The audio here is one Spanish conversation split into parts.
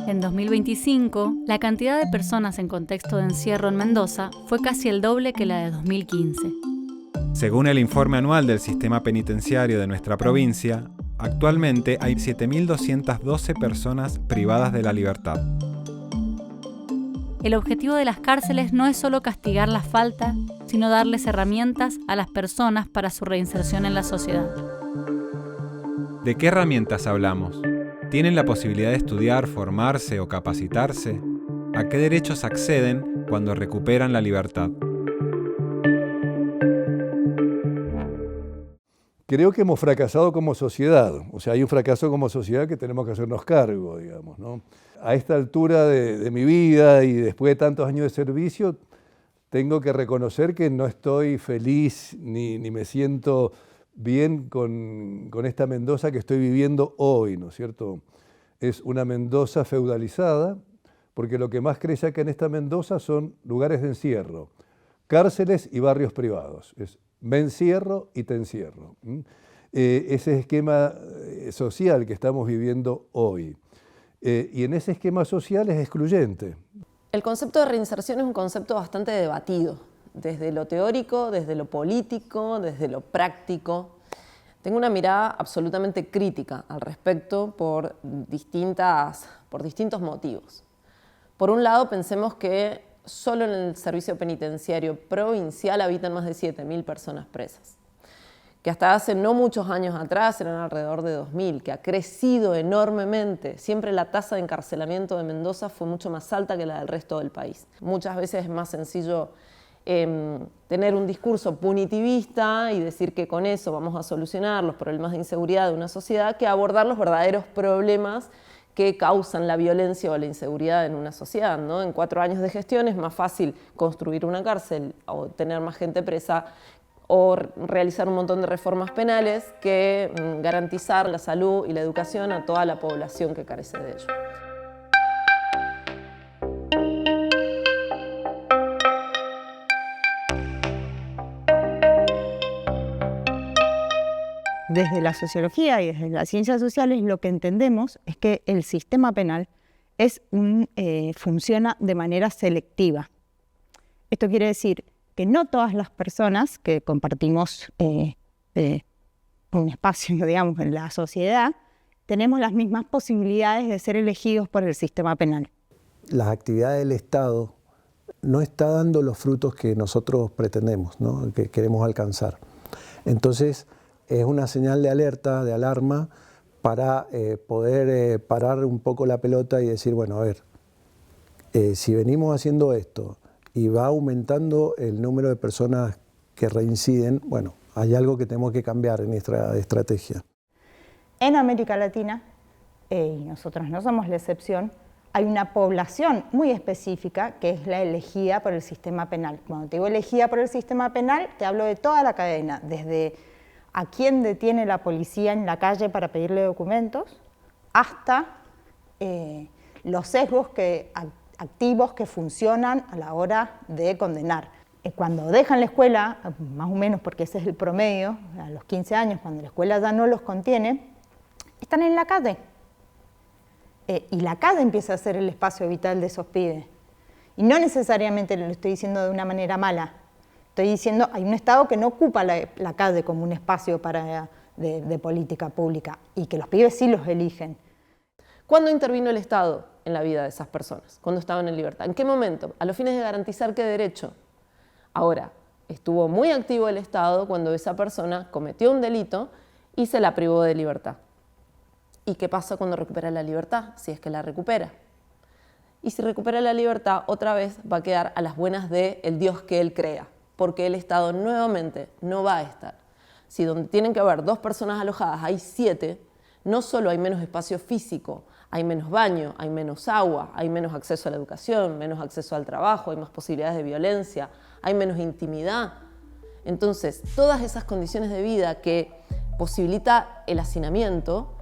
En 2025, la cantidad de personas en contexto de encierro en Mendoza fue casi el doble que la de 2015. Según el informe anual del sistema penitenciario de nuestra provincia, actualmente hay 7.212 personas privadas de la libertad. El objetivo de las cárceles no es solo castigar la falta, sino darles herramientas a las personas para su reinserción en la sociedad. ¿De qué herramientas hablamos? ¿Tienen la posibilidad de estudiar, formarse o capacitarse? ¿A qué derechos acceden cuando recuperan la libertad? Creo que hemos fracasado como sociedad. O sea, hay un fracaso como sociedad que tenemos que hacernos cargo, digamos, ¿no? A esta altura de mi vida y después de tantos años de servicio, tengo que reconocer que no estoy feliz ni me siento bien con esta Mendoza que estoy viviendo hoy, ¿no es cierto? Es una Mendoza feudalizada, porque lo que más crece acá en esta Mendoza son lugares de encierro, cárceles y barrios privados. Es me encierro y te encierro. Ese esquema social que estamos viviendo hoy. Y en ese esquema social es excluyente. El concepto de reinserción es un concepto bastante debatido, desde lo teórico, desde lo político, desde lo práctico. Tengo una mirada absolutamente crítica al respecto por distintos motivos. Por un lado, pensemos que solo en el servicio penitenciario provincial habitan más de 7.000 personas presas, que hasta hace no muchos años atrás eran alrededor de 2.000, que ha crecido enormemente. Siempre la tasa de encarcelamiento de Mendoza fue mucho más alta que la del resto del país. Muchas veces es más sencillo tener un discurso punitivista y decir que con eso vamos a solucionar los problemas de inseguridad de una sociedad que abordar los verdaderos problemas que causan la violencia o la inseguridad en una sociedad, ¿no? En 4 años de gestión es más fácil construir una cárcel o tener más gente presa o realizar un montón de reformas penales que garantizar la salud y la educación a toda la población que carece de ello. Desde la sociología y desde las ciencias sociales lo que entendemos es que el sistema penal funciona de manera selectiva. Esto quiere decir que no todas las personas que compartimos un espacio, digamos, en la sociedad, tenemos las mismas posibilidades de ser elegidos por el sistema penal. Las actividades del Estado no están dando los frutos que nosotros pretendemos, ¿no? Que queremos alcanzar. Entonces, es una señal de alerta, de alarma, para poder parar un poco la pelota y decir, bueno, a ver, si venimos haciendo esto y va aumentando el número de personas que reinciden, bueno, hay algo que tenemos que cambiar en nuestra estrategia. En América Latina, y nosotros no somos la excepción, hay una población muy específica que es la elegida por el sistema penal. Cuando te digo elegida por el sistema penal, te hablo de toda la cadena, desde a quién detiene la policía en la calle para pedirle documentos, hasta los sesgos activos que funcionan a la hora de condenar. Cuando dejan la escuela, más o menos porque ese es el promedio, a los 15 años, cuando la escuela ya no los contiene, están en la calle. Y la calle empieza a ser el espacio vital de esos pibes. Y no necesariamente lo estoy diciendo de una manera mala. Estoy diciendo, hay un Estado que no ocupa la calle como un espacio de política pública y que los pibes sí los eligen. ¿Cuándo intervino el Estado en la vida de esas personas? ¿Cuándo estaban en libertad? ¿En qué momento? A los fines de garantizar qué derecho. Ahora, estuvo muy activo el Estado cuando esa persona cometió un delito y se la privó de libertad. ¿Y qué pasa cuando recupera la libertad? Si es que la recupera. Y si recupera la libertad, otra vez va a quedar a las buenas del Dios que él crea, porque el Estado nuevamente no va a estar. Si donde tienen que haber 2 personas alojadas hay 7, no solo hay menos espacio físico, hay menos baño, hay menos agua, hay menos acceso a la educación, menos acceso al trabajo, hay más posibilidades de violencia, hay menos intimidad. Entonces, todas esas condiciones de vida que posibilita el hacinamiento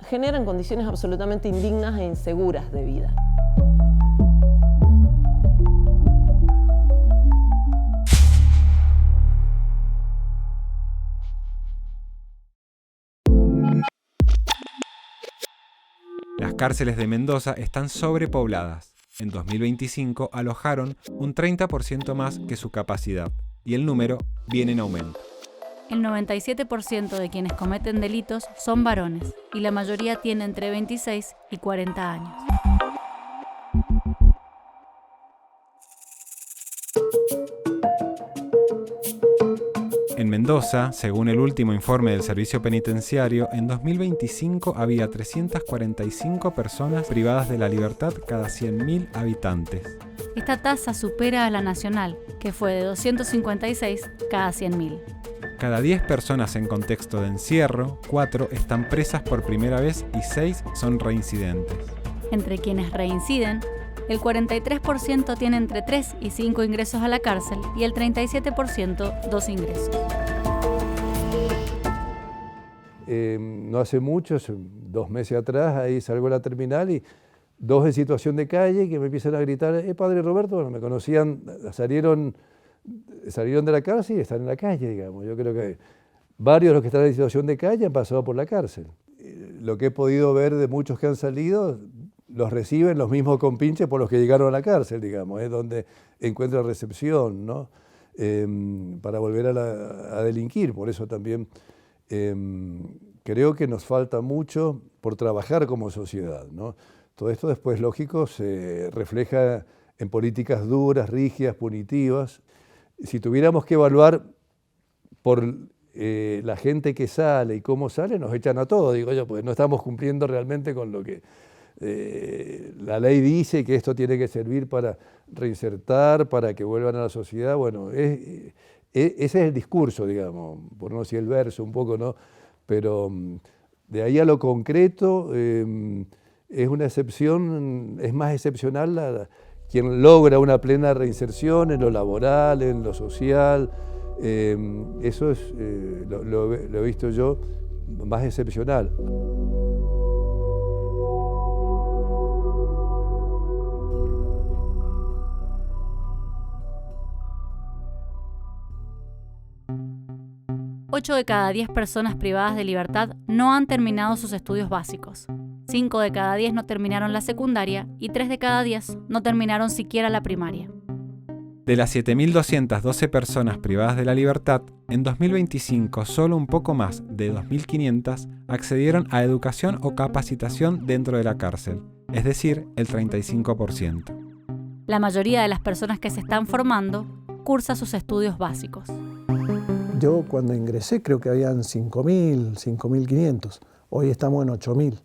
generan condiciones absolutamente indignas e inseguras de vida. Las cárceles de Mendoza están sobrepobladas. En 2025 alojaron un 30% más que su capacidad y el número viene en aumento. El 97% de quienes cometen delitos son varones y la mayoría tiene entre 26 y 40 años. En Mendoza, según el último informe del Servicio Penitenciario, en 2025 había 345 personas privadas de la libertad cada 100.000 habitantes. Esta tasa supera a la nacional, que fue de 256 cada 100.000. Cada 10 personas en contexto de encierro, 4 están presas por primera vez y 6 son reincidentes. Entre quienes reinciden, el 43% tiene entre 3 y 5 ingresos a la cárcel y el 37% 2 ingresos. No hace mucho, hace 2 meses atrás, ahí salgo a la terminal y 2 en situación de calle que me empiezan a gritar, padre Roberto, bueno, me conocían, salieron de la cárcel y están en la calle, digamos. Yo creo que varios de los que están en situación de calle han pasado por la cárcel. Lo que he podido ver de muchos que han salido, los reciben los mismos compinches por los que llegaron a la cárcel, digamos, es donde encuentran recepción, ¿no? Para volver a delinquir. Por eso también creo que nos falta mucho por trabajar como sociedad, ¿no? Todo esto después, lógico, se refleja en políticas duras, rígidas, punitivas. Si tuviéramos que evaluar por la gente que sale y cómo sale, nos echan a todos, digo yo, pues no estamos cumpliendo realmente con lo que la ley dice, que esto tiene que servir para reinsertar, para que vuelvan a la sociedad. Bueno, ese es el discurso, digamos, por no decir el verso un poco, ¿no? Pero de ahí a lo concreto es una excepción, es más excepcional quien logra una plena reinserción en lo laboral, en lo social. Eso es, lo he visto yo, más excepcional. Ocho de cada 10 personas privadas de libertad no han terminado sus estudios básicos. 5 de cada 10 no terminaron la secundaria y 3 de cada 10 no terminaron siquiera la primaria. De las 7.212 personas privadas de la libertad, en 2025 solo un poco más de 2.500 accedieron a educación o capacitación dentro de la cárcel, es decir, el 35%. La mayoría de las personas que se están formando cursa sus estudios básicos. Yo cuando ingresé creo que habían 5.000, 5.500. Hoy estamos en 8.000.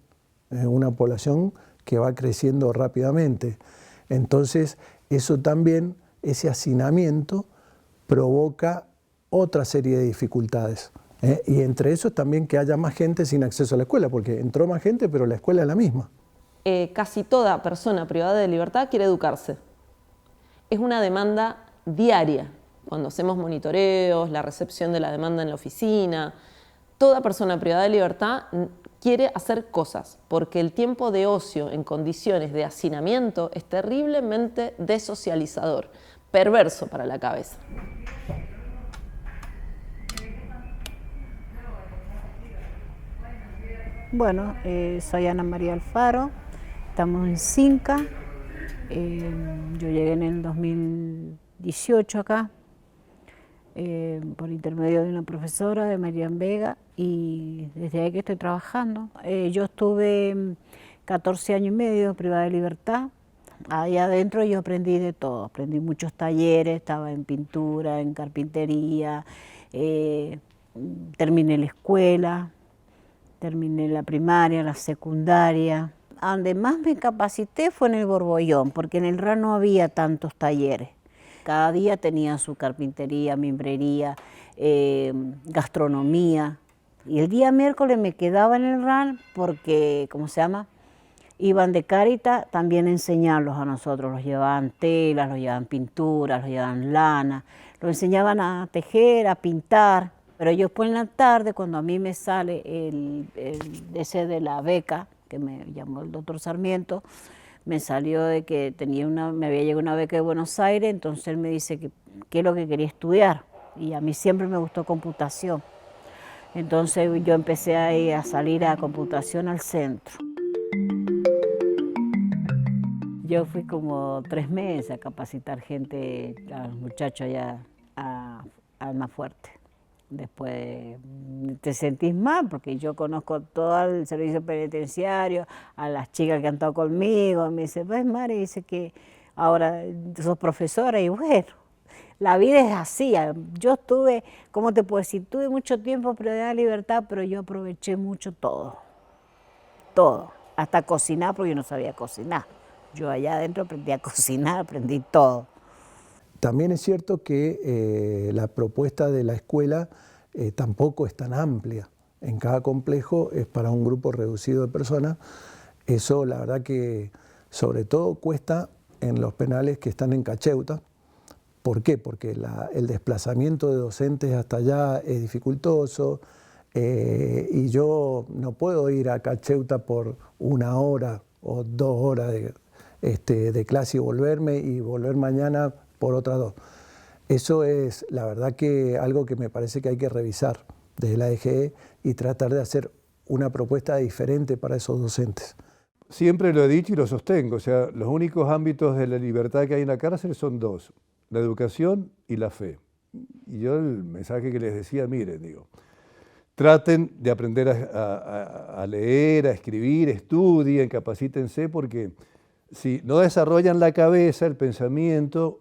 Es una población que va creciendo rápidamente. Entonces, eso también, ese hacinamiento, provoca otra serie de dificultades. Y entre esos también que haya más gente sin acceso a la escuela, porque entró más gente, pero la escuela es la misma. Casi toda persona privada de libertad quiere educarse. Es una demanda diaria. Cuando hacemos monitoreos, la recepción de la demanda en la oficina, toda persona privada de libertad quiere hacer cosas, porque el tiempo de ocio en condiciones de hacinamiento es terriblemente desocializador, perverso para la cabeza. Bueno, soy Ana María Alfaro, estamos en Cinca, yo llegué en el 2018 acá, por intermedio de una profesora, de Marian Vega, y desde ahí que estoy trabajando. Yo estuve 14 años y medio privada de libertad. Ahí adentro yo aprendí de todo, aprendí muchos talleres, estaba en pintura, en carpintería, terminé la escuela, terminé la primaria, la secundaria. A donde más me capacité fue en el Borbollón, porque en el RA no había tantos talleres. Cada día tenía su carpintería, mimbrería, gastronomía, Y el día miércoles me quedaba en el RAN porque, ¿cómo se llama? Iban de Cáritas también a enseñarlos a nosotros, los llevaban telas, los llevaban pinturas, los llevaban lana, los enseñaban a tejer, a pintar, pero yo después en la tarde, cuando a mí me sale ese de la beca, que me llamó el doctor Sarmiento, me salió de que me había llegado una beca de Buenos Aires, entonces él me dice que qué es lo que quería estudiar, y a mí siempre me gustó computación. Entonces yo empecé a salir a computación al centro. Yo fui como 3 meses a capacitar gente, a los muchachos allá a Almafuerte. Después te sentís mal porque yo conozco todo el servicio penitenciario, a las chicas que han estado conmigo. Me dice, pues Mari, dice que ahora sos profesora y bueno, la vida es así. Yo estuve, ¿cómo te puedo decir? Tuve mucho tiempo privada de libertad, pero yo aproveché mucho todo, hasta cocinar porque yo no sabía cocinar. Yo allá adentro aprendí a cocinar, aprendí todo. También es cierto que la propuesta de la escuela tampoco es tan amplia. En cada complejo es para un grupo reducido de personas. Eso la verdad que sobre todo cuesta en los penales que están en Cacheuta. ¿Por qué? Porque el desplazamiento de docentes hasta allá es dificultoso y yo no puedo ir a Cacheuta por 1 hora o 2 horas de clase y volver mañana por otras 2. Eso es la verdad que algo que me parece que hay que revisar desde la DGE y tratar de hacer una propuesta diferente para esos docentes. Siempre lo he dicho y lo sostengo, o sea, los únicos ámbitos de la libertad que hay en la cárcel son 2, la educación y la fe. Y yo el mensaje que les decía, miren, digo, traten de aprender a leer, a escribir, estudien, capacítense, porque si no desarrollan la cabeza, el pensamiento,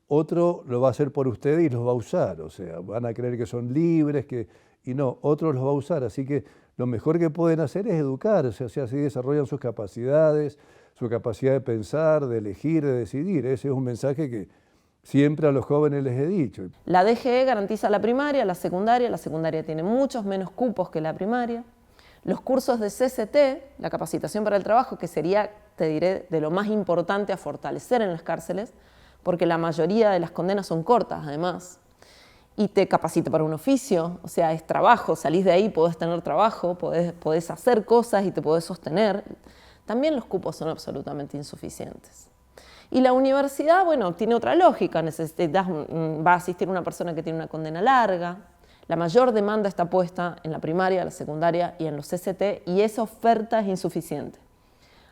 otro lo va a hacer por ustedes y los va a usar, o sea, van a creer que son libres, y no, otro los va a usar, así que lo mejor que pueden hacer es educarse, o sea, así desarrollan sus capacidades, su capacidad de pensar, de elegir, de decidir. Ese es un mensaje que siempre a los jóvenes les he dicho. La DGE garantiza la primaria tiene muchos menos cupos que la primaria. Los cursos de CCT, la capacitación para el trabajo, que sería, te diré, de lo más importante a fortalecer en las cárceles, porque la mayoría de las condenas son cortas, además, y te capacita para un oficio, o sea, es trabajo, salís de ahí, podés tener trabajo, podés hacer cosas y te podés sostener. También los cupos son absolutamente insuficientes. Y la universidad, bueno, tiene otra lógica, va a asistir una persona que tiene una condena larga. La mayor demanda está puesta en la primaria, la secundaria y en los CCT, y esa oferta es insuficiente.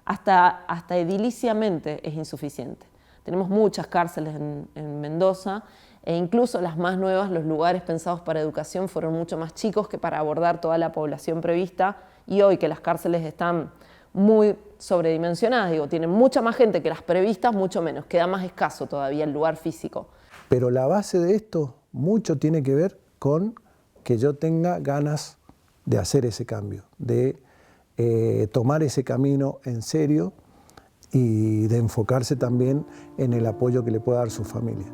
Hasta ediliciamente es insuficiente. Tenemos muchas cárceles en Mendoza, e incluso las más nuevas, los lugares pensados para educación, fueron mucho más chicos que para abordar toda la población prevista, y hoy que las cárceles están muy sobredimensionadas, digo, tienen mucha más gente que las previstas, mucho menos, queda más escaso todavía el lugar físico. Pero la base de esto mucho tiene que ver con que yo tenga ganas de hacer ese cambio, de tomar ese camino en serio y de enfocarse también en el apoyo que le pueda dar su familia.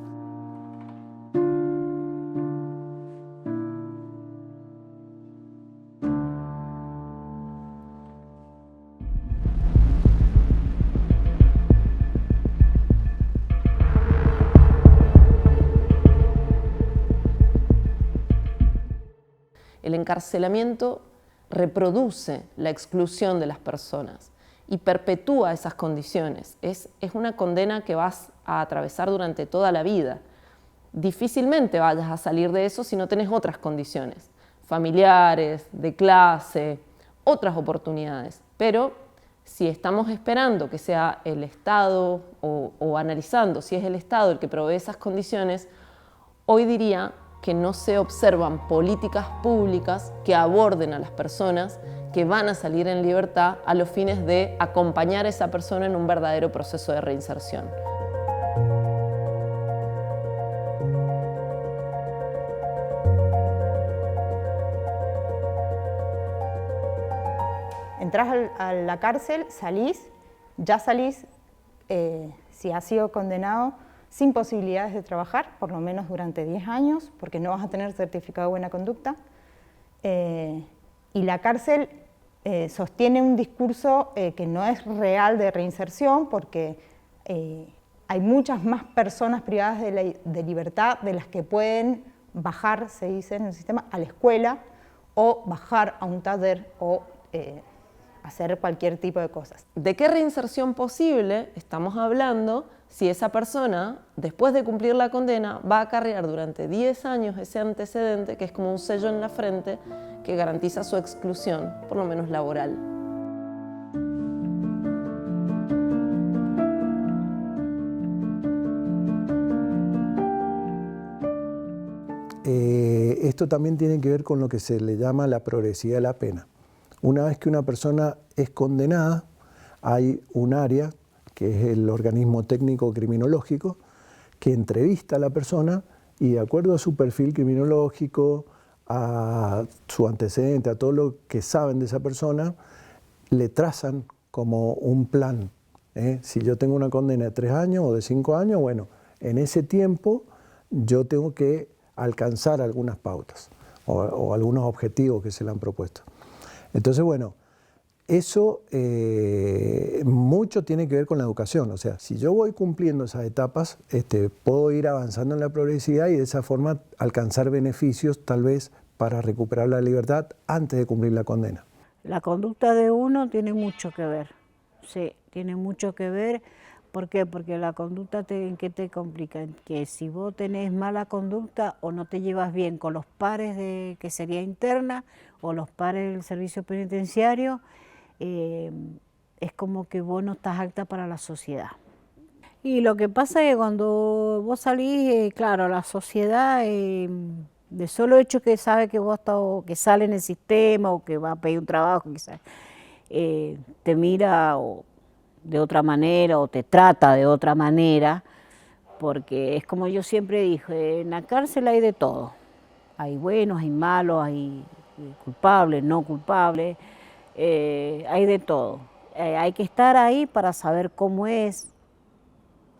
El encarcelamiento reproduce la exclusión de las personas y perpetúa esas condiciones. Es una condena que vas a atravesar durante toda la vida. Difícilmente vayas a salir de eso si no tenés otras condiciones, familiares, de clase, otras oportunidades. Pero si estamos esperando que sea el Estado o analizando si es el Estado el que provee esas condiciones, hoy diría que no se observan políticas públicas que aborden a las personas que van a salir en libertad a los fines de acompañar a esa persona en un verdadero proceso de reinserción. Entrás a la cárcel, ya salís, si has sido condenado, sin posibilidades de trabajar, por lo menos durante 10 años, porque no vas a tener certificado de buena conducta. Y la cárcel sostiene un discurso que no es real de reinserción, porque hay muchas más personas privadas de libertad de las que pueden bajar, se dice en el sistema, a la escuela, o bajar a un taller, o hacer cualquier tipo de cosas. ¿De qué reinserción posible estamos hablando si esa persona, después de cumplir la condena, va a acarrear durante 10 años ese antecedente, que es como un sello en la frente que garantiza su exclusión, por lo menos laboral? Esto también tiene que ver con lo que se le llama la progresividad de la pena. Una vez que una persona es condenada, hay un área, que es el organismo técnico criminológico, que entrevista a la persona y de acuerdo a su perfil criminológico, a su antecedente, a todo lo que saben de esa persona, le trazan como un plan. Si yo tengo una condena de 3 años o de 5 años, bueno, en ese tiempo yo tengo que alcanzar algunas pautas o algunos objetivos que se le han propuesto. Entonces, bueno, eso mucho tiene que ver con la educación. O sea, si yo voy cumpliendo esas etapas, puedo ir avanzando en la progresividad y de esa forma alcanzar beneficios, tal vez, para recuperar la libertad antes de cumplir la condena. La conducta de uno tiene mucho que ver, sí, tiene mucho que ver. ¿Por qué? Porque la conducta, ¿en qué te complica? Que si vos tenés mala conducta o no te llevas bien con los pares que sería interna o los pares del servicio penitenciario, es como que vos no estás apta para la sociedad. Y lo que pasa es que cuando vos salís, claro, la sociedad, de solo hecho que sabe que vos que sale en el sistema o que va a pedir un trabajo, quizás, te mira de otra manera o te trata de otra manera, porque es como yo siempre dije, en la cárcel hay de todo. Hay buenos, hay malos, hay culpables, no culpables, hay de todo. Hay que estar ahí para saber cómo es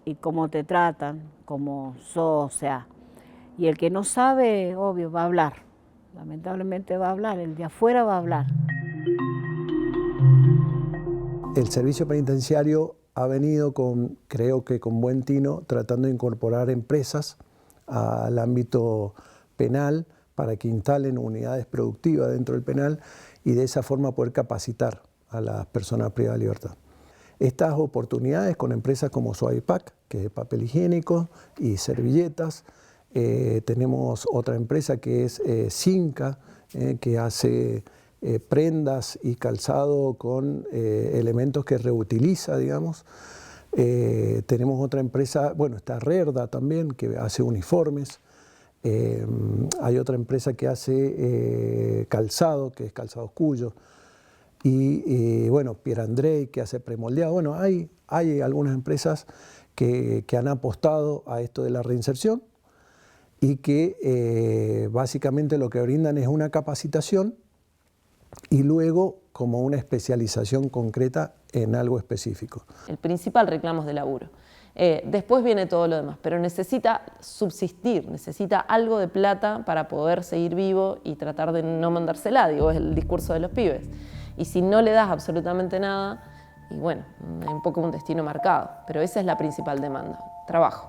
y cómo te tratan, cómo sos, o sea. Y el que no sabe, obvio, va a hablar. Lamentablemente va a hablar, el de afuera va a hablar. El servicio penitenciario ha venido creo que con buen tino, tratando de incorporar empresas al ámbito penal para que instalen unidades productivas dentro del penal y de esa forma poder capacitar a las personas privadas de libertad. Estas oportunidades con empresas como Suavipac, que es de papel higiénico y servilletas. Tenemos otra empresa que es Cinca, que hace prendas y calzado con elementos que reutiliza, digamos. Tenemos otra empresa, bueno, está Rerda también, que hace uniformes. Hay otra empresa que hace calzado, que es Calzados Cuyo. Y bueno, Pierandrei, que hace premoldeado. Bueno, hay algunas empresas que han apostado a esto de la reinserción y que básicamente lo que brindan es una capacitación y luego como una especialización concreta en algo específico. El principal reclamo es de laburo. Después viene todo lo demás, pero necesita subsistir, necesita algo de plata para poder seguir vivo y tratar de no mandársela, digo, es el discurso de los pibes. Y si no le das absolutamente nada, y bueno, hay un poco un destino marcado, pero esa es la principal demanda, trabajo.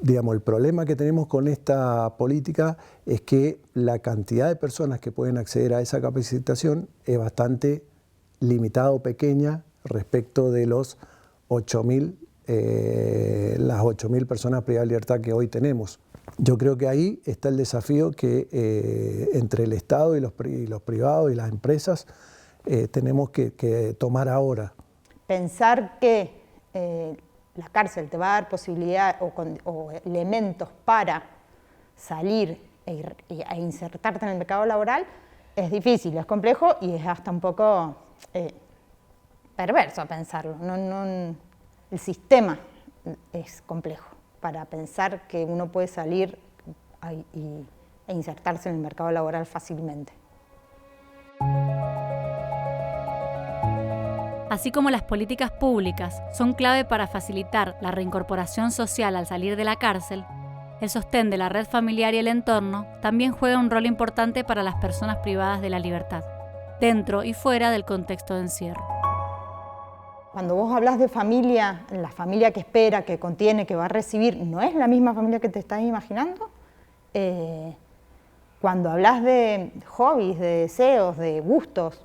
Digamos, el problema que tenemos con esta política es que la cantidad de personas que pueden acceder a esa capacitación es bastante limitada o pequeña respecto de las 8.000 personas privadas de libertad que hoy tenemos. Yo creo que ahí está el desafío que entre el Estado y los privados y las empresas tenemos que tomar ahora. Pensar que la cárcel te va a dar posibilidad o elementos para salir e insertarte en el mercado laboral es difícil, es complejo y es hasta un poco perverso pensarlo. El sistema es complejo para pensar que uno puede salir e insertarse en el mercado laboral fácilmente. Así como las políticas públicas son clave para facilitar la reincorporación social al salir de la cárcel, el sostén de la red familiar y el entorno también juega un rol importante para las personas privadas de la libertad, dentro y fuera del contexto de encierro. Cuando vos hablas de familia, la familia que espera, que contiene, que va a recibir, ¿no es la misma familia que te estás imaginando? Cuando hablas de hobbies, de deseos, de gustos,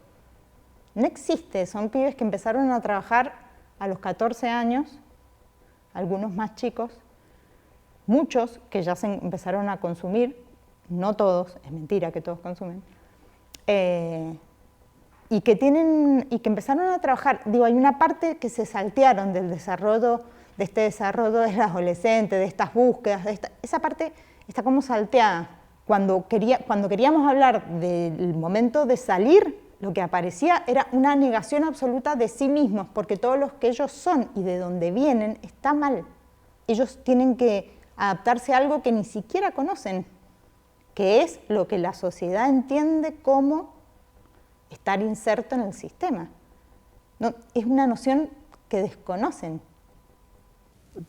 no existe. Son pibes que empezaron a trabajar a los 14 años, algunos más chicos, muchos que ya se empezaron a consumir, no todos, es mentira que todos consumen, y que empezaron a trabajar. Digo, hay una parte que se saltearon del desarrollo, de este desarrollo del adolescente, de estas búsquedas, esa parte está como salteada. Cuando queríamos hablar del momento de salir, lo que aparecía era una negación absoluta de sí mismos, porque todo lo que ellos son y de donde vienen está mal. Ellos tienen que adaptarse a algo que ni siquiera conocen, que es lo que la sociedad entiende como estar inserto en el sistema. No, es una noción que desconocen.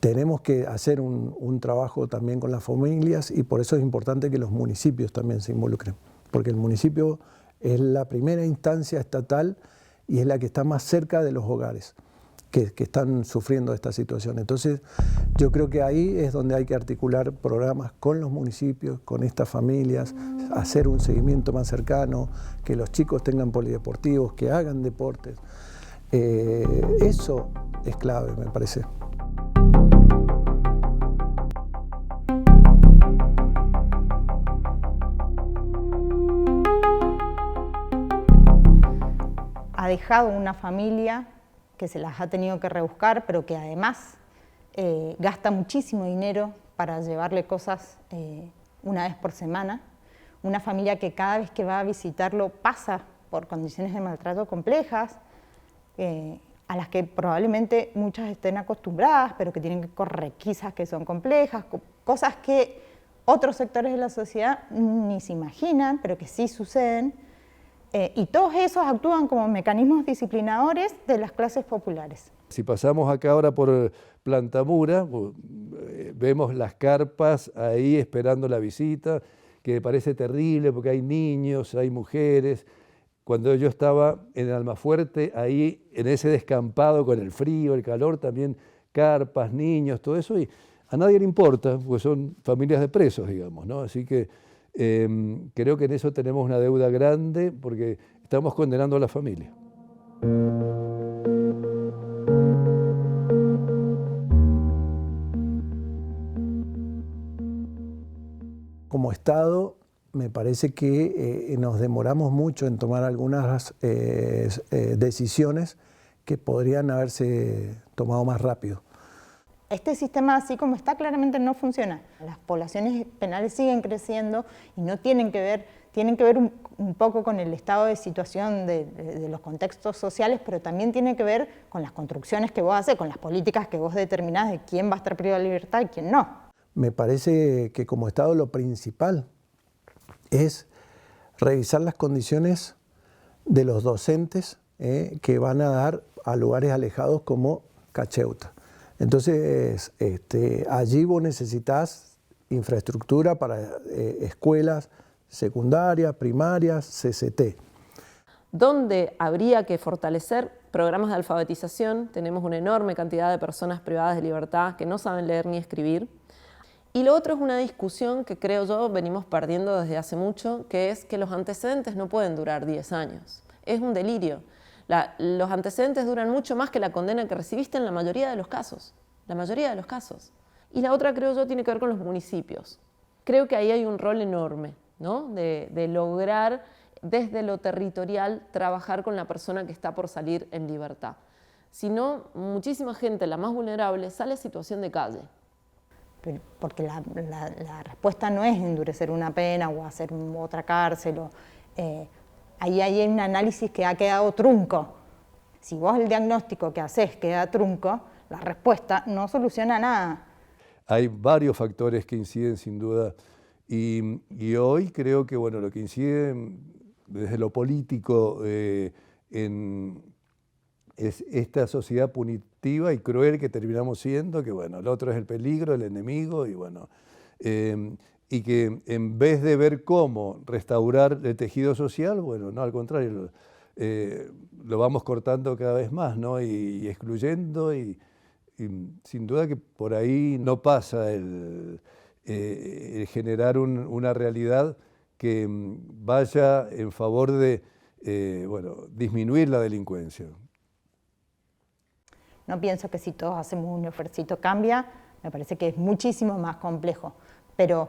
Tenemos que hacer un trabajo también con las familias y por eso es importante que los municipios también se involucren, porque el municipio es la primera instancia estatal y es la que está más cerca de los hogares que están sufriendo esta situación. Entonces, yo creo que ahí es donde hay que articular programas con los municipios, con estas familias, hacer un seguimiento más cercano, que los chicos tengan polideportivos, que hagan deportes. Eso es clave, me parece. Ha dejado una familia que se las ha tenido que rebuscar, pero que además gasta muchísimo dinero para llevarle cosas una vez por semana. Una familia que cada vez que va a visitarlo pasa por condiciones de maltrato complejas, a las que probablemente muchas estén acostumbradas, pero que tienen que correr requisas que son complejas, cosas que otros sectores de la sociedad ni se imaginan, pero que sí suceden. Y todos esos actúan como mecanismos disciplinadores de las clases populares. Si pasamos acá ahora por Plantamura, vemos las carpas ahí esperando la visita, que me parece terrible porque hay niños, hay mujeres. Cuando yo estaba en Almafuerte, ahí en ese descampado con el frío, el calor, también carpas, niños, todo eso, y a nadie le importa, porque son familias de presos, digamos, ¿no? Así que creo que en eso tenemos una deuda grande porque estamos condenando a la familia. Como Estado, me parece que nos demoramos mucho en tomar algunas decisiones que podrían haberse tomado más rápido. Este sistema, así como está, claramente no funciona. Las poblaciones penales siguen creciendo y no tienen que ver un poco con el estado de situación de los contextos sociales, pero también tiene que ver con las construcciones que vos haces, con las políticas que vos determinás de quién va a estar privado de libertad y quién no. Me parece que como Estado lo principal es revisar las condiciones de los docentes que van a dar a lugares alejados como Cacheuta. Entonces, allí vos necesitas infraestructura para escuelas secundarias, primarias, CCT. ¿Dónde habría que fortalecer programas de alfabetización? Tenemos una enorme cantidad de personas privadas de libertad que no saben leer ni escribir. Y lo otro es una discusión que creo yo venimos perdiendo desde hace mucho, que es que los antecedentes no pueden durar 10 años. Es un delirio. Los antecedentes duran mucho más que la condena que recibiste en la mayoría de los casos. La mayoría de los casos. Y la otra, creo yo, tiene que ver con los municipios. Creo que ahí hay un rol enorme, ¿no? de lograr desde lo territorial trabajar con la persona que está por salir en libertad. Si no, muchísima gente, la más vulnerable, sale a situación de calle. Porque la respuesta no es endurecer una pena o hacer otra cárcel. Ahí hay un análisis que ha quedado trunco. Si vos el diagnóstico que haces queda trunco, la respuesta no soluciona nada. Hay varios factores que inciden sin duda y hoy creo que lo que incide desde lo político en es esta sociedad punitiva y cruel que terminamos siendo, que bueno, el otro es el peligro, el enemigo, y bueno, y que en vez de ver cómo restaurar el tejido social, bueno, no, al contrario, lo vamos cortando cada vez más, ¿no? Y excluyendo, y sin duda que por ahí no pasa el generar una realidad que vaya en favor de bueno, disminuir la delincuencia. No pienso que si todos hacemos un esfuerzo cambia, me parece que es muchísimo más complejo, pero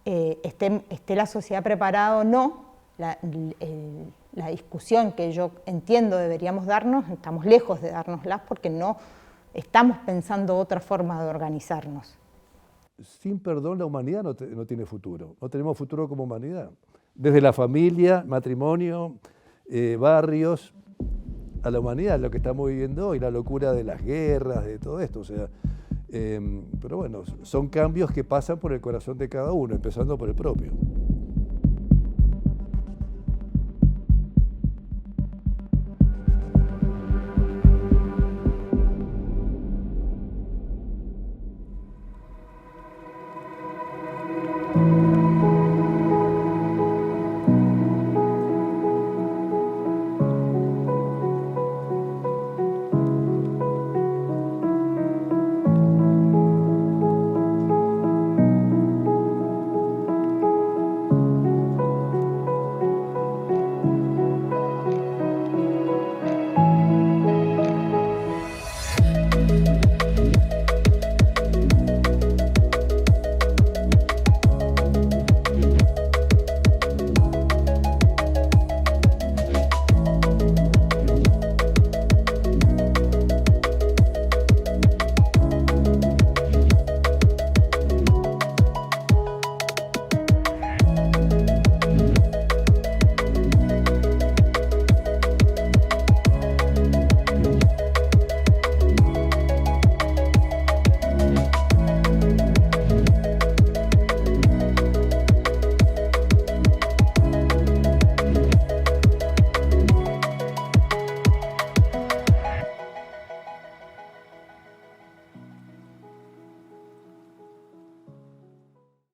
esté la sociedad preparada o no, la discusión que yo entiendo deberíamos darnos, estamos lejos de dárnoslas porque no estamos pensando otra forma de organizarnos. Sin perdón la humanidad no tiene futuro, no tenemos futuro como humanidad. Desde la familia, matrimonio, barrios, a la humanidad, lo que estamos viviendo hoy, la locura de las guerras, de todo esto. O sea, pero bueno, son cambios que pasan por el corazón de cada uno, empezando por el propio.